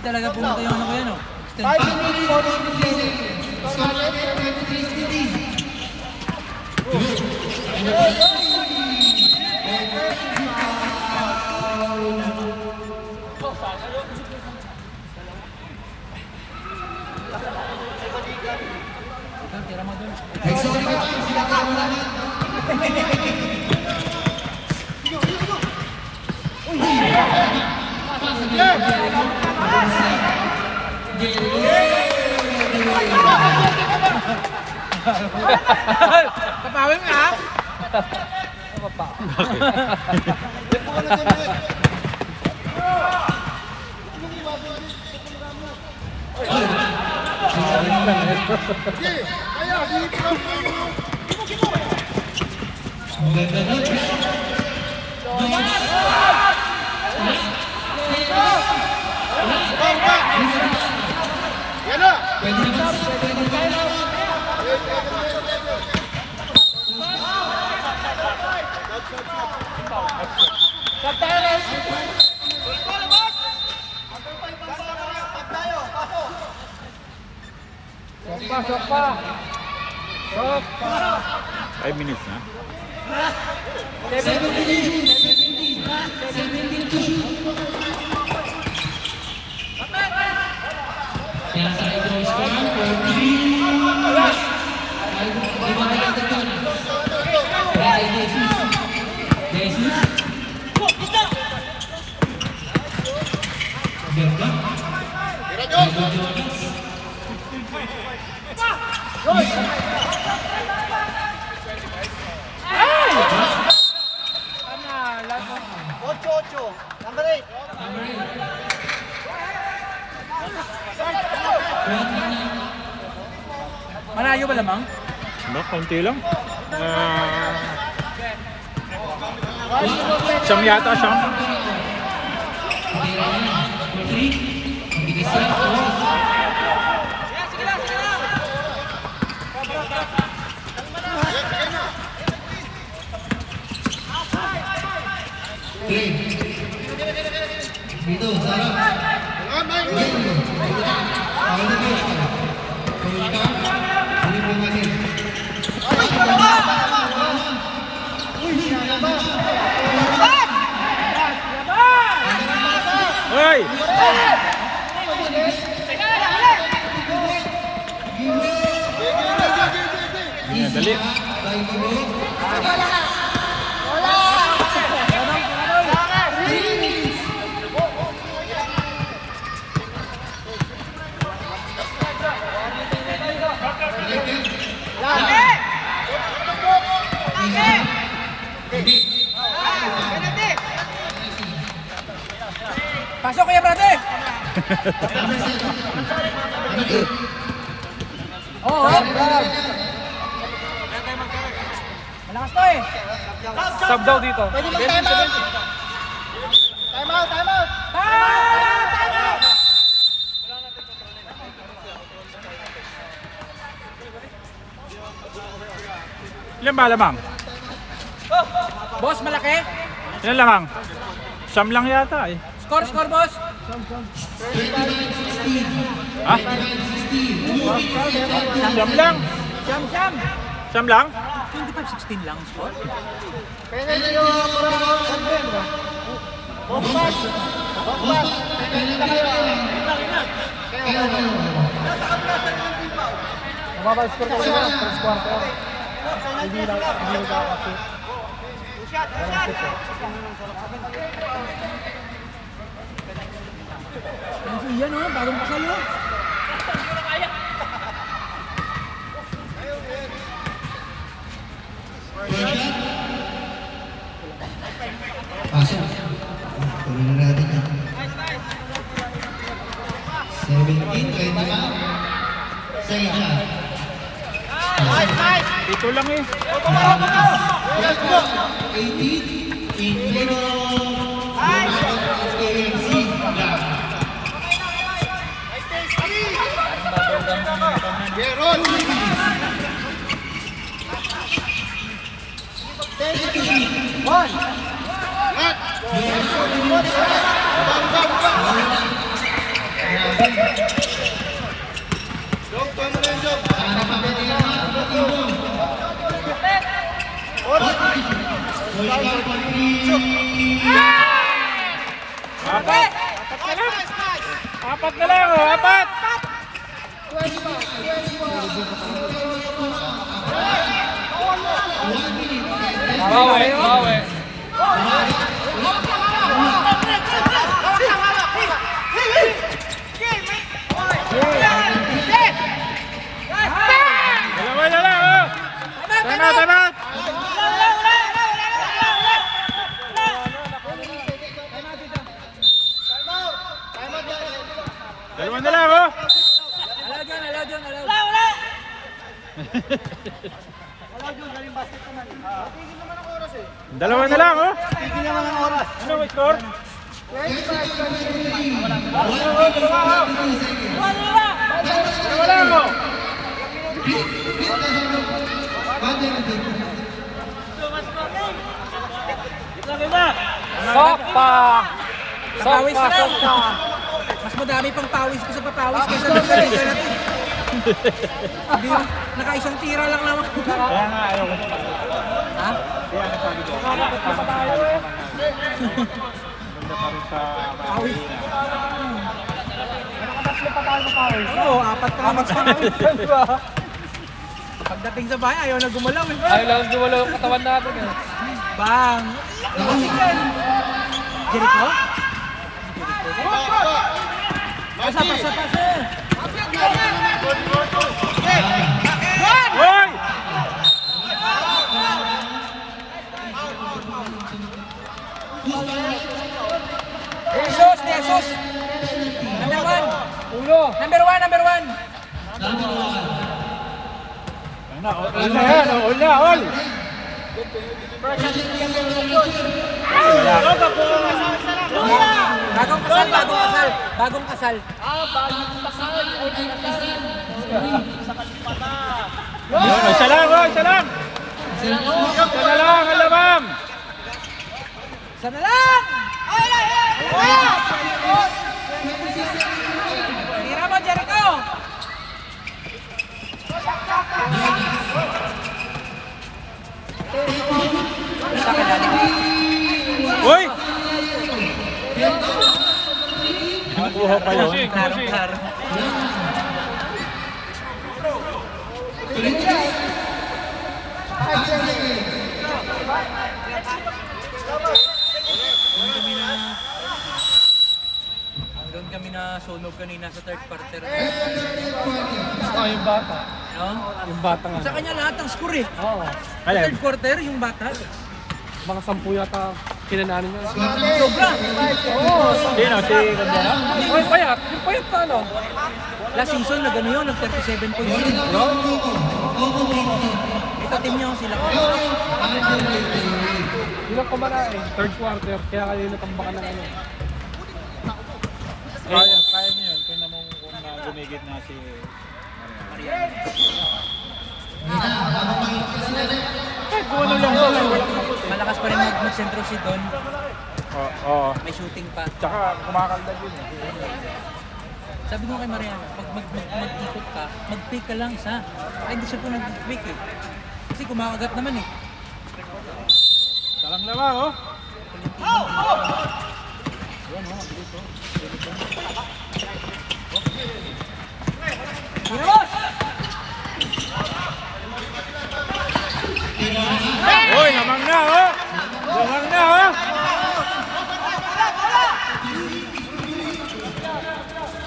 talaga pumunta yung ano ko yan, oh. 5 minutes, 40 Tira mo doon. Papawin mo ha? Sok pa. 5 minutes na. 8-8. Number 8. Malayo ba lamang? Ba, konti lang. Siyam yata, siyam. Dito, sarap. Hoy! Yan, dali. Pasok kaya, brate! Oo, malakas to eh. Sub daw dito. Pwede mag-time out. Time out, time out. Time out! Ilan ba lamang? Boss, malaki? Ilan lamang? Siyam lang yata eh. Score, boss! Ha? Siyam lang? Siyam! Siyam lang? 25-16 lang score. Kaya na yung Bombat! Mababa score ko naman, first quarter. Hindi nagkakapit. Yan o, bagong kasal o. Pasok. Tuloy na natin yan. 17-21. Second shot. Dito lang eh. 18 in favor of SKMC. Apat! Apat na lang, oh! Apat! Bawi, bawi. Dalawa na lang, oh! Time out, time out! Dalawa na lang, oh! Alaw dyan, alaw dyan, alaw. Tigil naman ang oras eh. Dalawa na lang, oh! Tigil naman ang oras. Ano ang score? 25-25. Dalawa lang, oh! Sopa! Papawis Sopa, lang. sopa. Mas madami pang pawis ko sa papawis kaysa doon sa liga natin. Hindi, naka-isang tira lang naman. Kaya nga, ayaw ko. Ha? Kaya nga sabi ko. Ganda pa rin sa Pawis. Nakakatlo pa tayo papawis. Oo, apat pa naman sa pawis. Diba? Pagdating sa bahay, ayaw na gumalaw eh. Ayaw lang dumalo ang katawan natin eh. Bang! Sige! Jericho? Pasa, pasa, pasa! Hoy! Jesus, Jesus! Number one! Ulo! Number one, number one! All na yan, all na, all! Bagong kasal, bagong kasal! Bagong kasal! Yun, isa lang, oh, isa lang! Isa na lang, alamang! Sana lang! Tira mo, Jericho! Uy! Nakuha pa yun. Klaro-klaro. Doon kami na sunog kanina sa third quarter. Oh, yung bata. No? Yung bata nga. Sa kanya lahat ng score eh. Oo. Alin? Third quarter, yung bata. Mga 10 yata kinananin niya. Sobra. Oo. Sino? Si Gandana? Oh, yung payat. Yung payat na ano? Last season na gano'n yun, nag-37 points yun. Ito team niyo sila. Ilang kumana eh. Third quarter. Kaya kayo natambakan ng ano. Kaya niyo yun. Kaya naman kung gumigit na si kahit kung ano lang sila. Malakas pa rin mag-sentro si Don. Oo. May shooting pa. Tsaka kumakaldag yun eh. Sabi ko kay Mariana, pag mag-ikot ka, mag-fake ka lang isa. Ay, hindi siya po nag-fake eh. Kasi kumakagat naman eh. Talang lawa, oh. Ginamos! Uy, lamang na, oh. Lamang na, oh.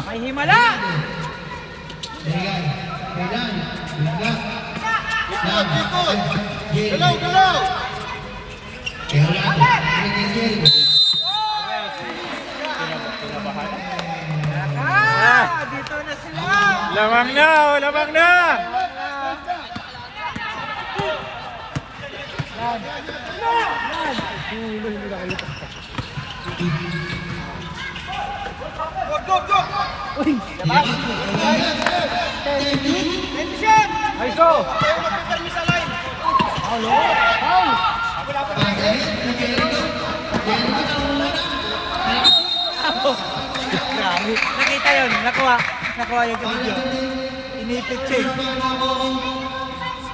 May himala! Galaw, galaw! Dito na sila! Lamang na, oh. Lamang na. Go, go, go! Tension! Ay, so! Tayo magpipermi sa line! Grabe. Nakita yun, nakuha yung video. Inipit siya eh.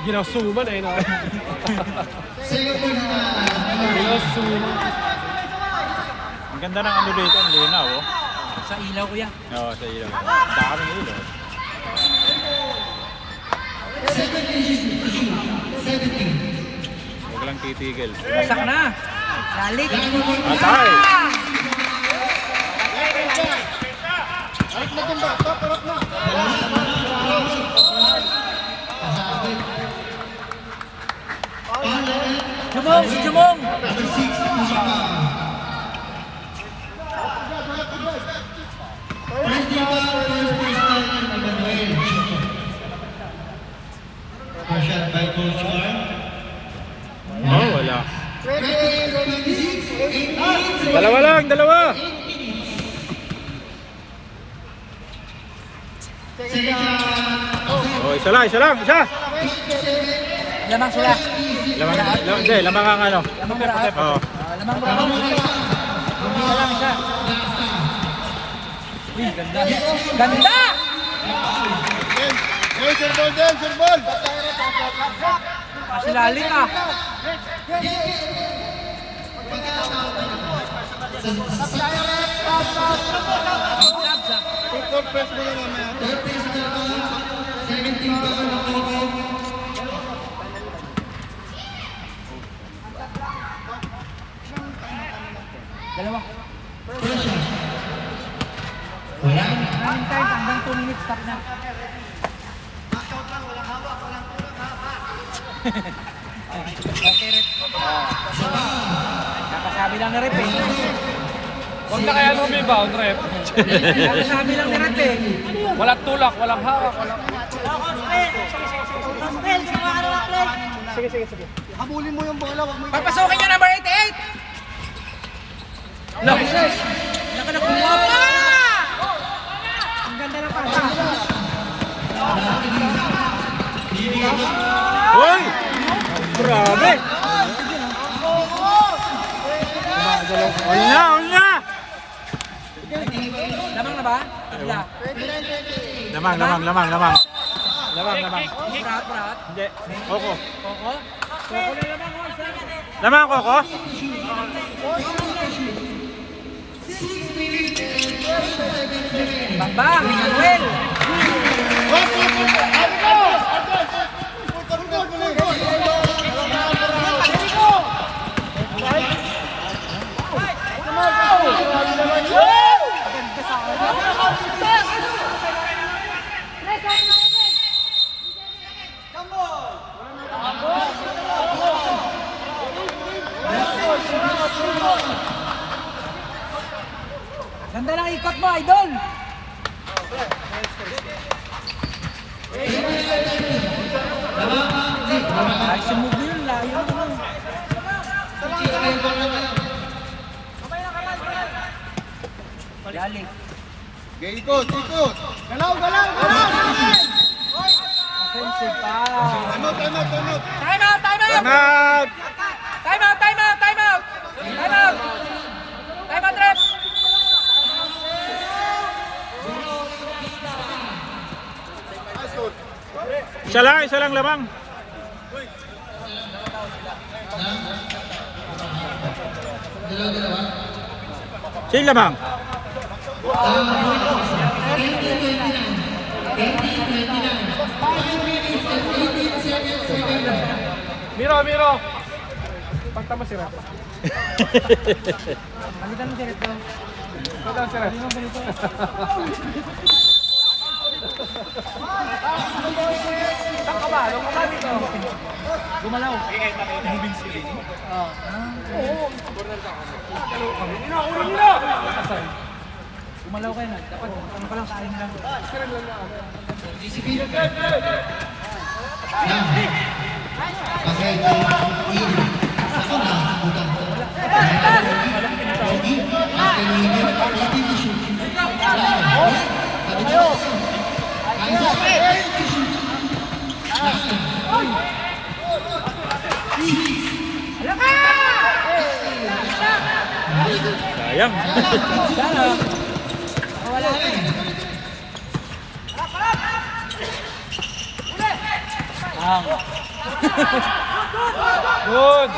Ginasuman eh, no? Ginasuman. Ang ganda ng ano dito, ang linaw, oh. Sa ilaw ko yan. Oo, sa ilaw. Daming ilaw. 17. Huwag lang titigil. Masak na. Lalik. Atay! Harap na dyan ba? Stop, harap na. Kasabit. Jumong, si Jumong. Number 6, Mushima. First rebound, first person, Emmanuel. First shot by Coach Arm. Oh, wala. 26, 18. Dalawa lang, dalawa! Second shot. Oh, isa lang, isa. Lamang sila. Hindi, lamang ang ano. Lamang muraat. Oo. Lamang muraat. Isa lang isa. Uy, ganda. Ganda! Hey, surbol din, surbol. Kasi lalik ah. Full press mo lang mamaya. Third place na ito, 17 pa ng Coco. Dalawa. First shot. Wala. Running time hanggang 2 minutes stop na. Okay, Rep. Kakasabi lang ni Rep eh. Huwag na kaya lumibaw, Rep. Kakasabi lang ni Rep eh. Walang tulak, walang hawak, walang... Sige. Habulin mo yung bola, wag mo Papasukin niyo number 88! Look! Naka nakuha pa! Ang ganda ng pasa. Uy! Grabe! All na! Lamang na ba? Tigla. Lamang. Prat. Hindi. Koko. Koko? Koko na lamang oh. Lamang, Koko? Bamba, Manuel! Ganda ng ikot mo, idol! Ayos yung move yun, layo naman. Lalik. Ikot. Galaw. Offensive pa. Time out. Time out! Tanag! Time out, Rep! Isa lang lamang. Dalawa. Sino lamang? Miro! Pagtama si Rep. Palitan mo si Rep. Pagtama si Rep. Saan ka ba? Anong ka dito? Gumalaw. Gumalaw kayo na. Dapat ano pa lang sa akin lang. Okay, ako na, bukan. Sayang. Wala na. Good!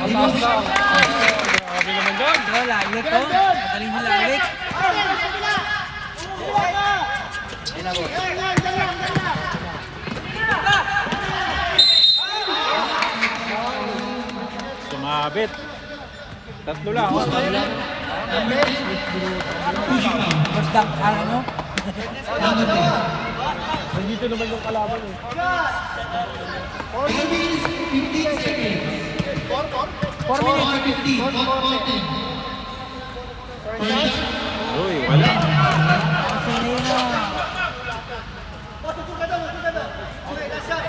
Mataas lang. Grabe naman doon. Ito, lalit to. Madaling nila ulit. Ayun na, boss. Sumabit. Tatlo lang. Oh. Boss Dang, ano? Nandito naman yung kalaban eh. 15 seconds. 4 minutes. 4:50. 4:40. First shot. Uy, wala. Sige na. Last shot.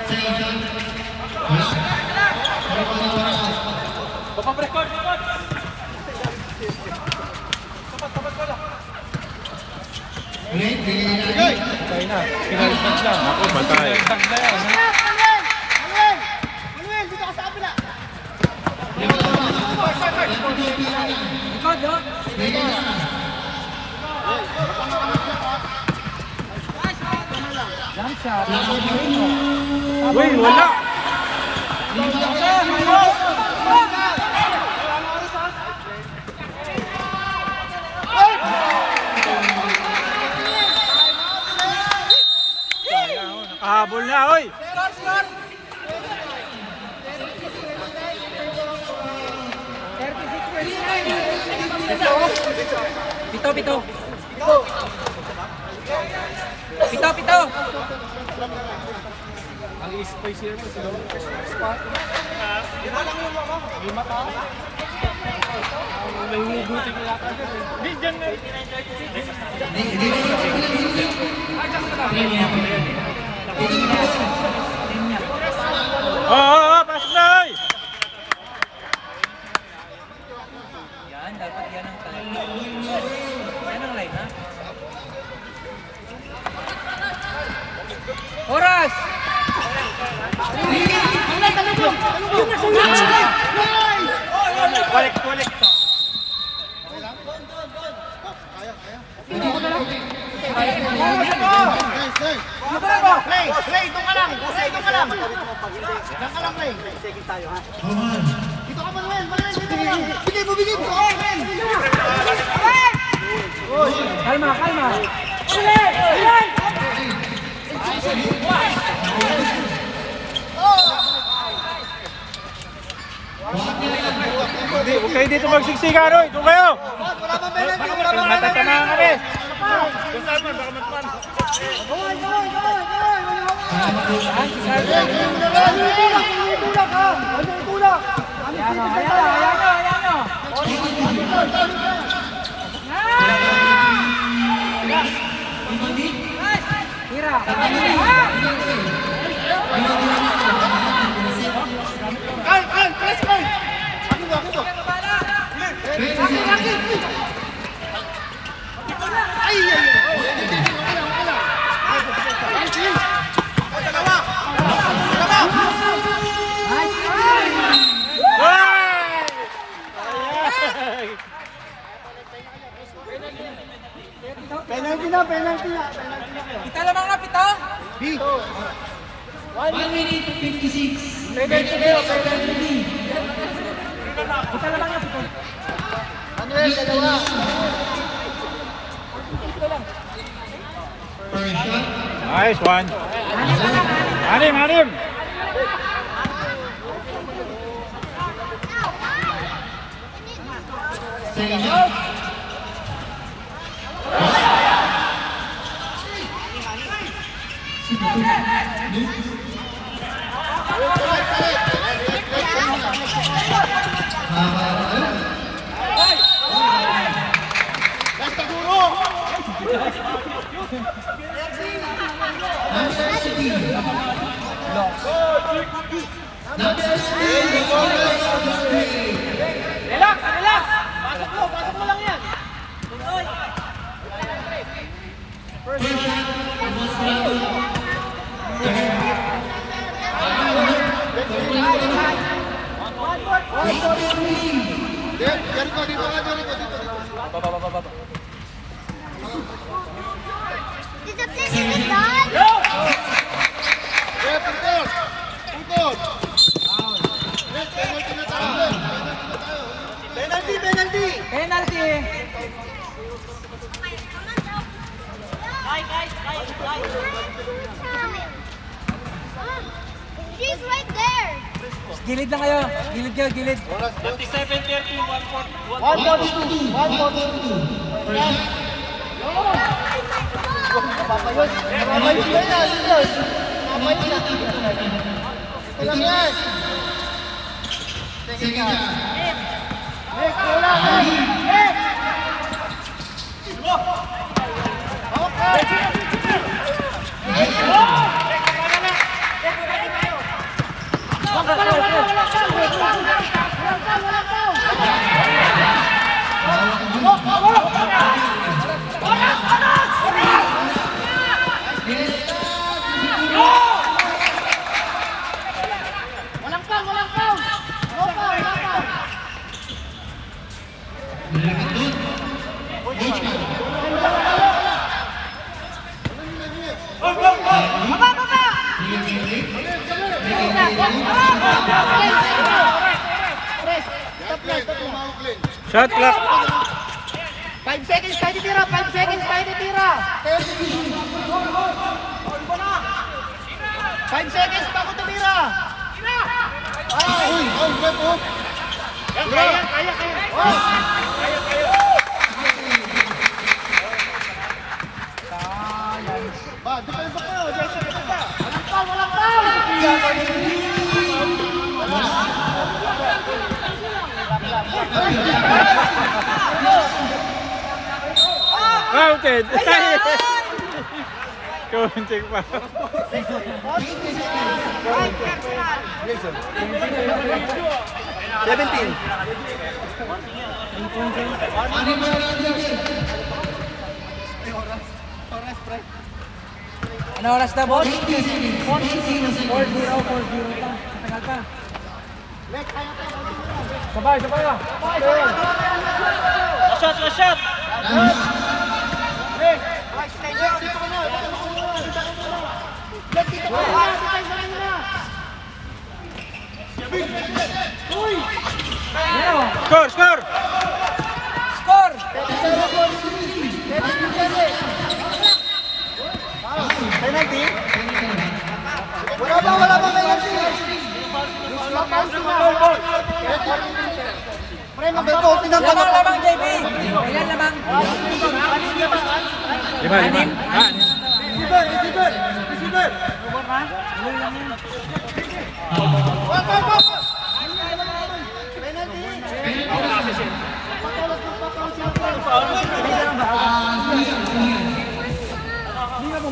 Second shot. Wala. Wala. Break. Patay na. Pinalitan lang. Ako, patay. Manuel, dito ka sa kabila. Ikaw, do. Jump shot. Uy, wala. Nakahabol na, oy. Pito. Pito. Ang space here mo sila. Spot. Lima tao. May hugutin ko yata dyan eh. Di, dyan na. Pasok na, oy. Yan, dapat yan ang line. Yan ang line, ha? Oras! Balik. Play, ito ka lang. Diyan ka lang, play. Dito ka, Manuel, dito ka lang. Bigay mo. Kalma. Hindi, huwag kayo dito magsiksikan, oy. Doon kayo. Wala bang penalty? Matatamaan kami. Ayan o. Tira. Press. Ako. Penalty na. Kita lamang na, Pito. 1 minute 56. Penalty kayo. Kita lamang na, Pito. Manuel, dalawa. First shot. Nice one. Anim. Second shot. Relax. Pasok mo lang yan. First shot. Almost level. Dito ka. Baba. Go! yun. Penalty na tayo. Penalty, penalty. Penalty! She's right there. Gilid lang kayo. Gilid kayo, gilid. 27-30, 1-4. 142. 142. Yan. Papayos. Papayos na yan. Papayos na. Ito lang yan. Second half. Nick, wala ka. Nick! Okay. Walang foul, walang foul. No foul, no foul. Shot clock. 5 seconds tayo titira. 5 seconds tayo titira. 5 seconds pa ako tumira. Uy, kaya. Ba, di pa kayo. Walang foul. Counted. Counting pa. Ano oras na, boss? 4-0 pa. Matagal pa. Sabay ka. Last shot. Score. Score! Penalty? Wala pa penalty. Pre, mag-vote ng Lamang, JB! Ilan lamang? 5. Anim? Receiver. Penalty.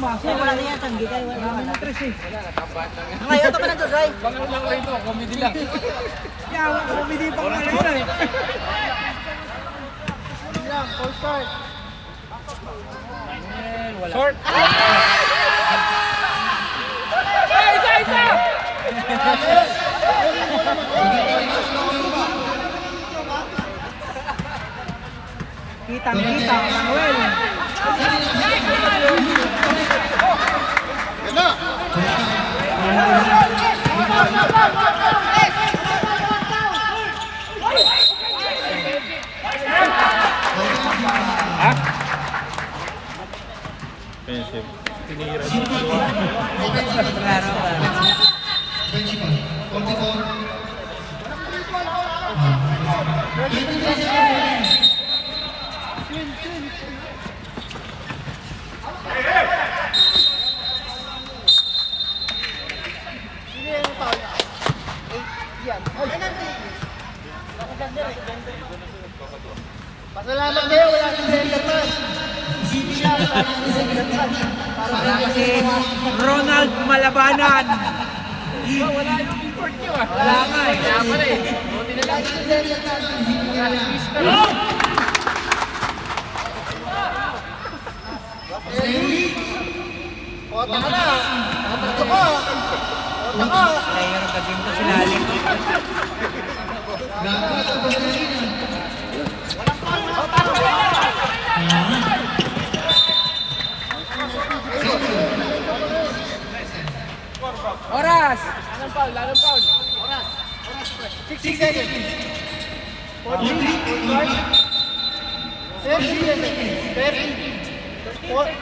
Wala na yan, tanggi kayo. Wala na tres eh. Ngayon, ito pa na to, Zay. Bangal lang rito, comedy lang. Kaya comedy pa nga yun eh. Yan, full start. Short. Kitang-kita, Manuel. Yan na. Offensive. Tinira. Klaro, klaro. 44. Pasalamat kayo, wala si Benderman. Para si Ronald Malabanan. Wala yung import nyo ah. Wala nga eh. Kaya pala eh. Buti na lang. Ota ka na. Ota ka. Ota ka. Player ka din to sinaling. Oras! 60 seconds. 40, 30,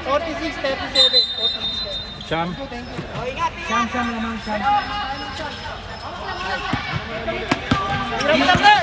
46, 37. 46. Siyam. Siyam naman, siyam. Hirap lang na!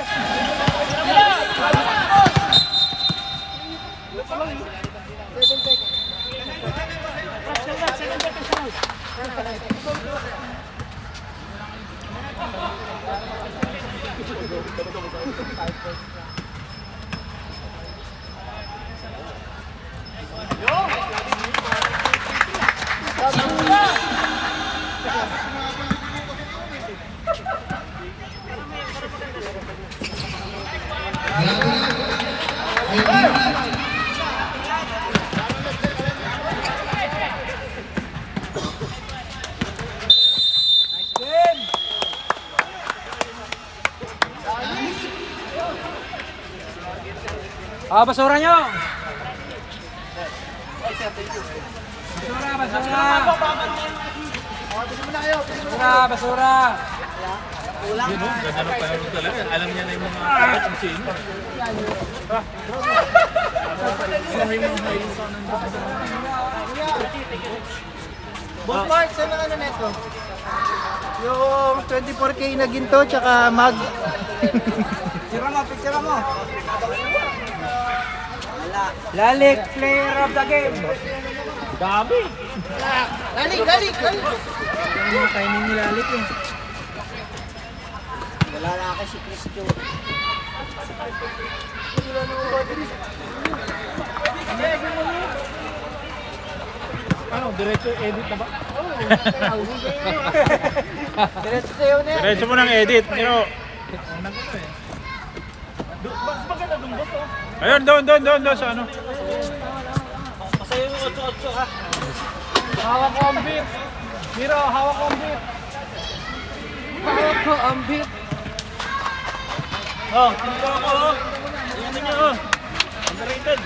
Basura nyo! Basura! Basura! Yun, no? Ganda ng panahon talaga. Alam niya na yung mga kapit kung sino. Boss Mark, saan ang ano neto? Yung 24K na ginto, tsaka mag. Picture mo. Lalik, player of the game! Dami. Lalik! Yung mga timing ni Lalik eh. Wala na ako si Cristo. Ano, diretso edit na ba? Diretso sa'yo na yan. Diretso mo ng edit. Pero, Mas maganda dun, boss, oh. ayun, doon sa ano. Masaya yung 8-8 ha. Hawak ko ang beat. Miro, hawak ko ang beat. Hawak ko ang beat. Oh, tingnan ko, oh. Tingnan niyo, oh. Underrated.